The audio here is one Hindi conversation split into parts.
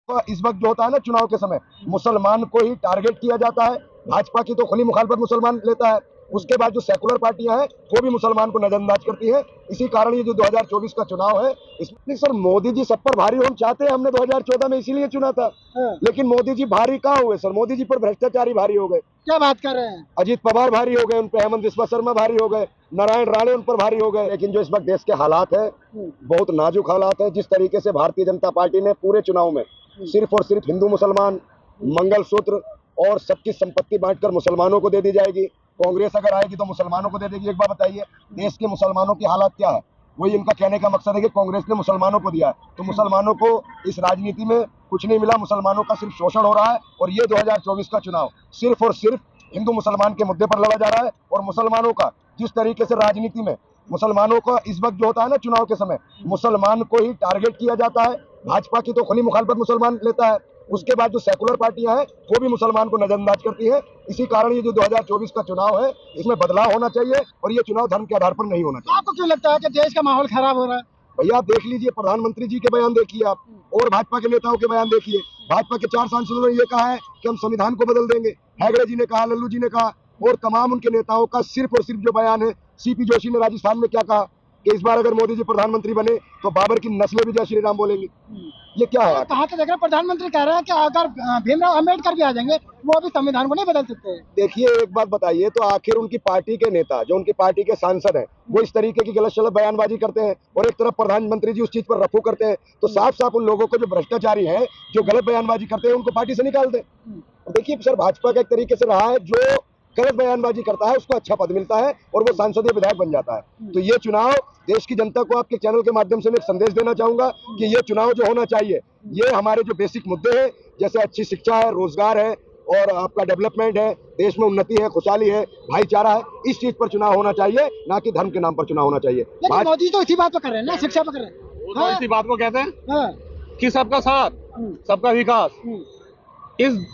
इस वक्त जो होता है ना चुनाव के समय, मुसलमान को ही टारगेट किया जाता है। भाजपा की तो खुली मुखालफत मुसलमान लेता है, उसके बाद जो सेकुलर पार्टियां हैं वो भी मुसलमान को नजरअंदाज करती हैं। इसी कारण ये जो 2024 का चुनाव है इसमें सर मोदी जी सब पर भारी हम चाहते हैं, हमने 2014 में इसीलिए चुना था। लेकिन मोदी जी भारी कहाँ हुए सर? मोदी जी पर भ्रष्टाचारी भारी हो गए। क्या बात कर रहे हैं? अजीत पवार भारी हो गए, उन पर हेमंत बिस्वा शर्मा भारी हो गए, नारायण राणे उन पर भारी हो गए। लेकिन जो इस वक्त देश के हालात है बहुत नाजुक हालात है। जिस तरीके से भारतीय जनता पार्टी ने पूरे चुनाव में सिर्फ और सिर्फ हिंदू मुसलमान, मंगलसूत्र और सबकी संपत्ति बांटकर मुसलमानों को दे दी जाएगी। कांग्रेस अगर आएगी तो मुसलमानों को दे देगी। एक बार बताइए देश के मुसलमानों की हालत क्या है? वही इनका कहने का मकसद है कि कांग्रेस ने मुसलमानों को दिया है, तो मुसलमानों को इस राजनीति में कुछ नहीं मिला, मुसलमानों का सिर्फ शोषण हो रहा है। और ये 2024 का चुनाव सिर्फ और सिर्फ हिंदू मुसलमान के मुद्दे पर लड़ा जा रहा है। और मुसलमानों का जिस तरीके से राजनीति में मुसलमानों का इस वक्त जो होता है ना चुनाव के समय, मुसलमान को ही टारगेट किया जाता है। भाजपा की तो खुली मुखालफत मुसलमान लेता है, उसके बाद जो सेकुलर पार्टियां हैं वो भी मुसलमान को नजरअंदाज करती हैं। इसी कारण ये जो 2024 का चुनाव है इसमें बदलाव होना चाहिए और ये चुनाव धर्म के आधार पर नहीं होना चाहिए। आपको क्यों लगता है कि देश का माहौल खराब हो रहा है? भैया आप देख लीजिए, प्रधानमंत्री जी के बयान देखिए आप, और भाजपा के नेताओं के बयान देखिए। भाजपा के 4 सांसदों ने ये कहा है कि हम संविधान को बदल देंगे, हैगड़े जी ने कहा, लल्लू जी ने कहा, और तमाम उनके नेताओं का सिर्फ और सिर्फ जो बयान है। सीपी जोशी ने राजस्थान में क्या कहा कि इस बार अगर मोदी जी प्रधानमंत्री बने तो बाबर की नस्लें भी जय श्री राम बोलेंगी। ये क्या है? कहाँ से देख रहे हैं? प्रधानमंत्री कह रहे हैं कि अगर भीमराव अम्बेडकर भी आ जाएंगे वो अभी संविधान को नहीं बदल सकते। देखिए एक बात बताइए, तो आखिर उनकी पार्टी के नेता जो उनकी पार्टी के सांसद हैं वो इस तरीके की गलत सलत बयानबाजी करते हैं और एक तरफ प्रधानमंत्री जी उस चीज पर रफू करते हैं, तो साफ साफ उन लोगों को जो भ्रष्टाचारी हैं जो गलत बयानबाजी करते हैं उनको पार्टी से निकाल दें। देखिए सर, भाजपा का एक तरीके से रहा है जो गलत बयानबाजी करता है उसको अच्छा पद मिलता है और वो सांसदीय विधायक बन जाता है। तो ये चुनाव देश की जनता को आपके चैनल के माध्यम से मैं एक संदेश देना चाहूंगा कि ये चुनाव जो होना चाहिए ये हमारे जो बेसिक मुद्दे हैं, जैसे अच्छी शिक्षा है, रोजगार है और आपका डेवलपमेंट है, देश में उन्नति है, खुशहाली है, भाईचारा है, इस चीज पर चुनाव होना चाहिए, ना कि धर्म के नाम पर चुनाव होना चाहिए। मोदी तो इसी बात पर कर रहे हैं ना, शिक्षा पर कर रहे हैं। तो इसी बात को कहते हैं कि सबका साथ, सबका विकास। इस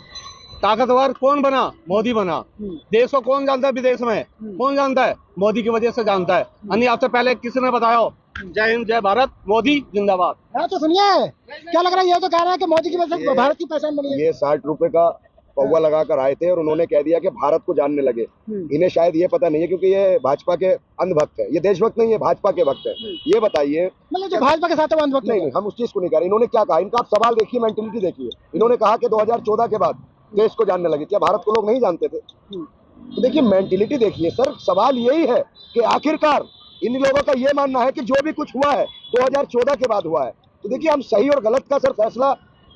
ताकतवर कौन बना? मोदी बना। देश को कौन जानता है? विदेश में कौन जानता है? मोदी की वजह से जानता है। अन्य आपसे पहले किसी ने बताया हो? जय हिंद, जय भारत, मोदी जिंदाबाद। तो सुनिए, क्या लग रहा है? ये तो कह रहे हैं कि मोदी की वजह से भारत की पहचान बनी है। ये 60 रुपए का पौवा लगाकर आए थे और उन्होंने कह दिया कि भारत को जानने लगे। इन्हें शायद ये पता नहीं है क्योंकि ये भाजपा के अंधभक्त है, ये देशभक्त नहीं है, भाजपा के भक्त है। ये बताइए, मतलब जो भाजपा के साथ है वो अंधभक्त नहीं, हम उस चीज को नहीं कह रहे। इन्होंने क्या कहा, इनका आप सवाल देखिए, मेंटेलिटी देखिए। इन्होंने कहा कि 2014 के बाद देश को जानने लगे। क्या भारत को लोग नहीं जानते थे? तो देखिए मेंटेलिटी देखिए सर, सवाल यही है कि आखिरकार इन लोगों का ये मानना है कि जो भी कुछ हुआ है 2014 के बाद हुआ है। तो देखिए हम सही और गलत का सर फैसला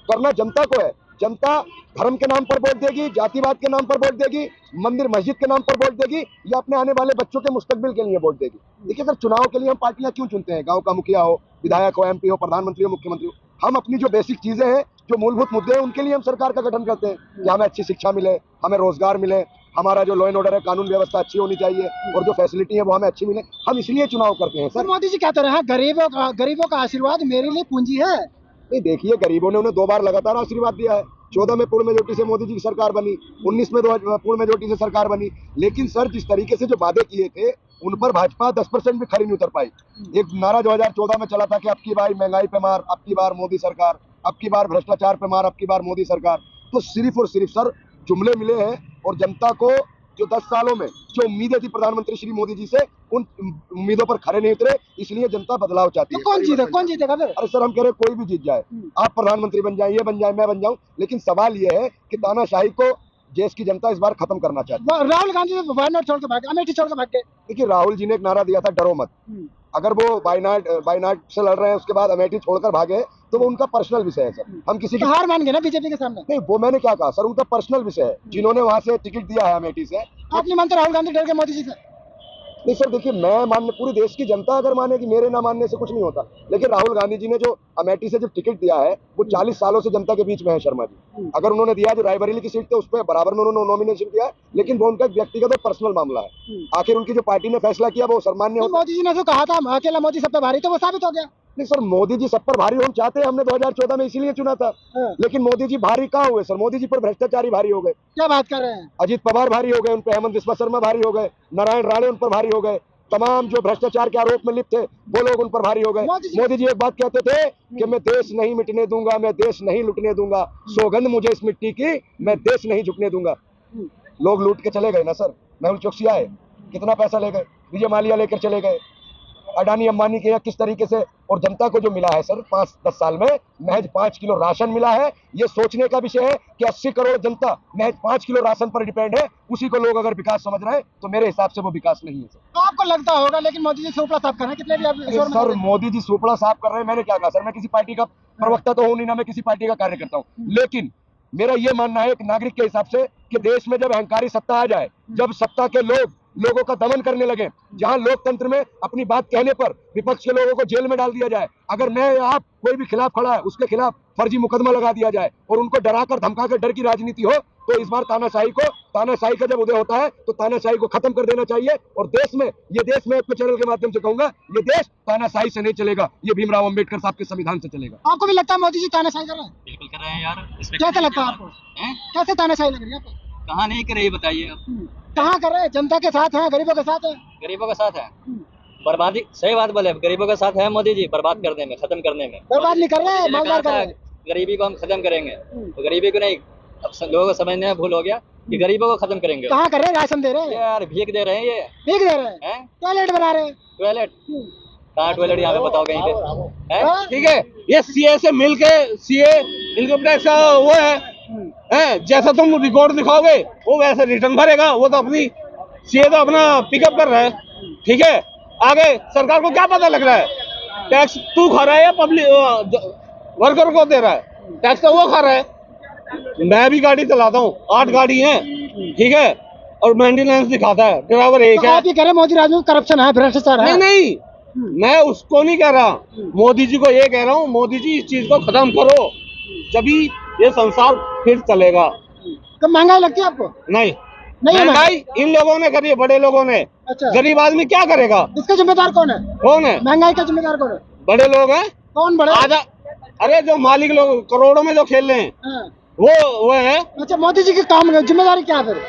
करना जनता को है। जनता धर्म के नाम पर वोट देगी, जातिवाद के नाम पर वोट देगी, मंदिर मस्जिद के नाम पर वोट देगी, या अपने आने वाले बच्चों के मुस्तकबिल के लिए वोट देगी। देखिए सर, चुनाव के लिए हम पार्टियां क्यों चुनते हैं? गांव का मुखिया हो, विधायक हो, एमपी हो, प्रधानमंत्री हो, मुख्यमंत्री हो, हम अपनी जो बेसिक चीजें हैं, जो मूलभूत मुद्दे हैं, उनके लिए हम सरकार का गठन करते हैं कि हमें अच्छी शिक्षा मिले, हमें रोजगार मिले, हमारा जो लॉ एंड ऑर्डर है, कानून व्यवस्था अच्छी होनी चाहिए और जो फैसिलिटी है वो हमें अच्छी मिले। हम इसलिए चुनाव करते हैं सर। मोदी जी कहते रहे हैं गरीबों का आशीर्वाद मेरे लिए पूंजी है। नहीं, देखिए गरीबों ने उन्हें 2 बार लगातार आशीर्वाद दिया है। 14 में पूर्ण मेजोरिटी से मोदी जी की सरकार बनी, 19 में पूर्ण मेजोरिटी से सरकार बनी। लेकिन सर जिस तरीके से जो वादे किए थे उन पर भाजपा 10% भी खरी नहीं उतर पाई। एक नारा 2014 में चला था कि अब की बार महंगाई पे मार, अब की बार मोदी सरकार, अब की बार भ्रष्टाचार पे मार, अब की बार मोदी सरकार। तो सिर्फ और सिर्फ सर जुमले मिले हैं और जनता को जो 10 सालों में जो उम्मीदें थी प्रधानमंत्री श्री मोदी जी से, उन उम्मीदों पर खरे नहीं उतरे, इसलिए जनता बदलाव चाहती है। तो कौन जीतेगा फिर? अरे सर, हम कह रहे कोई भी जीत जाए, आप प्रधानमंत्री बन जाए, ये बन जाए, मैं बन जाऊं, लेकिन सवाल ये है कि तानाशाही को देश की जनता इस बार खत्म करना चाहती है। राहुल गांधी वायनाड छोड़ के भागे, अमेठी छोड़ के भाग गए। देखिए राहुल जी ने एक नारा दिया था, डरो मत। अगर वो वायनाड से लड़ रहे हैं उसके बाद अमेठी छोड़कर भागे तो वो उनका पर्सनल विषय है सर। हम किसी की हार मान गए ना बीजेपी के सामने। नहीं, वो मैंने क्या कहा सर, उनका पर्सनल विषय है। जिन्होंने वहां से टिकट दिया है अमेठी से, आप नहीं मानते राहुल गांधी डर के मोदी जी से? नहीं सर, देखिए मैं मानने, पूरी देश की जनता अगर मानेगी, मेरे ना मानने से कुछ नहीं होता। लेकिन राहुल गांधी जी ने जो अमेठी से जब टिकट दिया है वो 40 सालों से जनता के बीच में है शर्मा जी। अगर उन्होंने दिया जो रायबरेली की सीट थी उस पर बराबर में उन्होंने नॉमिनेशन किया, लेकिन वो उनका व्यक्तिगत और पर्सनल मामला है। आखिर उनकी जो पार्टी ने फैसला किया वो सम्मान्य होता। मोदी जी ने जो कहा था अकेला मोदी सब पे भारी, तो वो साबित हो गया। नहीं सर, मोदी जी सब पर भारी हम चाहते हैं, हमने 2014 में इसीलिए चुना था। लेकिन मोदी जी भारी कहाँ हुए सर? मोदी जी पर भ्रष्टाचारी भारी हो गए। क्या बात कर रहे हैं? अजीत पवार भारी हो गए, उन पर हेमंत बिस्वा शर्मा भारी हो गए, नारायण राणे उन पर भारी हो गए, तमाम जो भ्रष्टाचार के आरोप में लिप्त थे वो लोग उन पर भारी हो गए। मोदी जी एक बात कहते थे कि मैं देश नहीं मिटने दूंगा, मैं देश नहीं लुटने दूंगा, सौगंध मुझे इस मिट्टी की, मैं देश नहीं झुकने दूंगा। लोग लूट के चले गए ना सर। मेहुल चोकसी आए, कितना पैसा ले गए, विजय माल्या लेकर चले गए, अडानी अंबानी के यहाँ किस तरीके से। और जनता को जो मिला है सर 5-10 साल में महज 5 किलो राशन मिला है। ये सोचने का विषय है कि 80 करोड़ जनता महज 5 किलो राशन पर डिपेंड है, उसी को लोग अगर विकास समझ रहे हैं तो मेरे हिसाब से वो विकास नहीं है सर। तो आपको लगता होगा, लेकिन मोदी जी सुपड़ा साफ कर रहे हैं, कितने भी आप जोर में सर मोदी जी सुपड़ा साफ कर रहे हैं, मैंने क्या कहा सर, मैं किसी पार्टी का प्रवक्ता तो हूं नहीं, ना मैं किसी पार्टी का कार्य करता हूँ, लेकिन मेरा ये मानना है एक नागरिक के हिसाब से कि देश में जब अहंकारी सत्ता आ जाए, जब सत्ता के लोग लोगों का दमन करने लगे, जहां लोकतंत्र में अपनी बात कहने पर विपक्ष के लोगों को जेल में डाल दिया जाए, अगर मैं या आप कोई भी खिलाफ खड़ा है उसके खिलाफ फर्जी मुकदमा लगा दिया जाए और उनको डराकर धमकाकर डर की राजनीति हो, तो इस बार तानाशाही का जब उदय होता है तो तानाशाही को खत्म कर देना चाहिए। और देश में ये देश में अपने चैनल के माध्यम से कहूंगा, ये देश तानाशाही से नहीं चलेगा, ये भीमराव अंबेडकर साहब के संविधान से चलेगा। आपको भी लगता है मोदी जी तानाशाही कर रहे हैं? बिल्कुल कर रहे हैं यार। इसमें कैसा लगता है आपको? कैसे तानाशाही लग रही है आपको? कहाँ नहीं कर रही बताइए आप। कहाँ कर रहे हैं? जनता के साथ है, गरीबों के साथ है? गरीबों के साथ है। बर्बादी, सही बात बोले, गरीबों के साथ है मोदी जी, बर्बाद करने में, खत्म करने में। बर्बाद नहीं कर रहे हैं, मालदार कर रहे हैं। गरीबी को हम खत्म करेंगे, तो गरीबी को नहीं, अब लोगों को समझने में भूल हो गया कि गरीबों को खत्म करेंगे। कहाँ कर रहे हैं? राशन दे रहे हैं यार, भीख दे रहे हैं, ये भीख दे रहे हैं, टॉयलेट बना रहे हैं। टॉयलेट कहाँ टॉयलेट यहाँ पे बताओ कहीं पे? ठीक है, ये सीए से मिल के, सीए इनकम टैक्स का वो है, जैसा तुम रिकॉर्ड दिखाओगे वो वैसे रिटर्न भरेगा, वो तो अपनी सीए तो अपना पिकअप कर रहा है। ठीक है, आगे सरकार को क्या पता लग रहा है टैक्स तू खा रहा है या पब्लिक वर्कर को दे रहा है? टैक्स तो वो खा रहा है। मैं भी गाड़ी चलाता हूँ, 8 गाड़ी है, ठीक है, और मेंटेनेंस दिखाता है, ड्राइवर एक है। आप ये कह रहे हैं मोदी राज में करप्शन है, भ्रष्टाचार है? नहीं, मैं उसको नहीं कह रहा, मोदी जी को ये कह रहा हूँ, मोदी जी इस चीज को खत्म करो, जभी ये संसार फिर चलेगा। कब महंगाई लगती है आपको? नहीं, नहीं महंगाई इन लोगों ने करी है, बड़े लोगों ने। अच्छा, गरीब आदमी क्या करेगा? इसका जिम्मेदार कौन है? कौन है? महंगाई का जिम्मेदार कौन है? बड़े लोग हैं। कौन बड़े? आधा, अरे जो मालिक लोग करोड़ों में जो खेल रहे हैं, हाँ। वो है। अच्छा, मोदी जी के काम जिम्मेदारी क्या है फिर?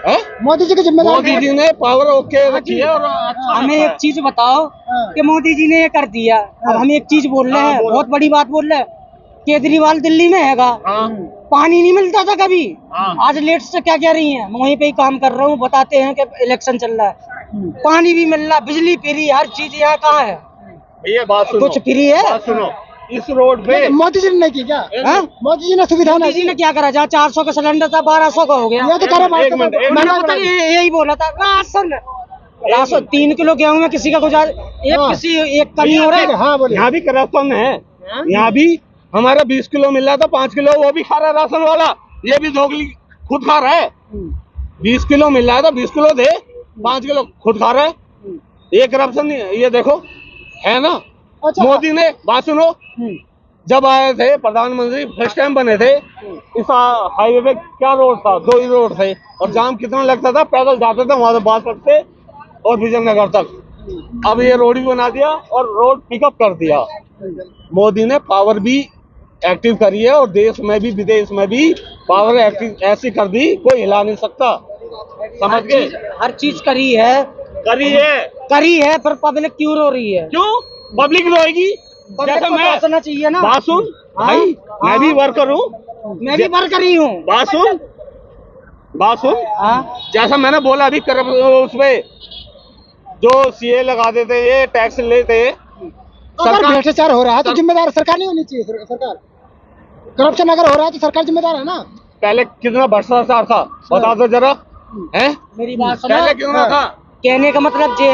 है? मोदी जी की जिम्मेदारी मोदी जी ने पावर ओके रखी है। और हमें एक चीज बताओ कि मोदी जी ने ये कर दिया, अब हम एक चीज बोल रहे हैं, बहुत बड़ी बात बोल रहे हैं। केजरीवाल दिल्ली में हैगा, पानी नहीं मिलता था कभी, आज लेट से क्या कह रही हैं, मैं वहीं पे ही काम कर रहा हूँ, बताते हैं कि इलेक्शन चल रहा है, पानी भी मिल रहा, बिजली फ्री, हर चीज यहाँ कहाँ है? ये बात सुनो, कुछ फ्री है? बात सुनो, इस रोड पे मोदी जी ने नहीं की क्या? मोदी जी ने सुविधा मोदी जी ने क्या करा? जहाँ 400 का सिलेंडर था 1200 का हो गया। ये तो कह रहे एक मिनट, मैंने पता यही बोला था, राशन 3 किलो गेहूं में किसी का गुजार, किसी एक कमी हो रहा है। हाँ बोलिए। यहाँ भी करप्शन है, यहाँ भी हमारा 20 किलो मिल रहा था, 5 किलो वो भी खा रहा है राशन वाला, ये भी दोगली खुद खा रहा है। 20 किलो मिल रहा था, 20 किलो दे, 5 किलो खुद खा रहा है। ये करप्शन ये देखो है ना। अच्छा, मोदी ने, बात सुनो, जब आए थे प्रधानमंत्री, फर्स्ट टाइम बने थे, इस हाईवे पे क्या रोड था? 2 ही रोड थे, और जाम कितना लगता था, पैदल जाते थे वहां से बासठ से और विजयनगर तक। अब ये रोड भी बना दिया और रोड पिकअप कर दिया। मोदी ने पावर भी एक्टिव करी है, और देश में भी विदेश में भी पावर एक्टिव ऐसी कर दी, कोई हिला नहीं सकता। समझ गए? हर चीज करी है पर पब्लिक क्यों रो रही है? क्यों पब्लिक रोएगी? जैसे मैं सोचना चाहिए ना। बात सुन भाई, मैं भी वर्कर हूँ, मैं भी वर्कर ही हूँ। बात सुन, जैसा मैंने बोला अभी उसपे जो सीए लगा देते, ये टैक्स लेते, अगर भ्रष्टाचार हो रहा है तो जिम्मेदार सरकार नहीं होनी चाहिए? सरकार, करप्शन अगर हो रहा है तो सरकार जिम्मेदार है ना। पहले कितना भ्रष्टाचार था बता दो जरा, है? मेरी बात सुनो, पहले कितना था? कहने का मतलब ये है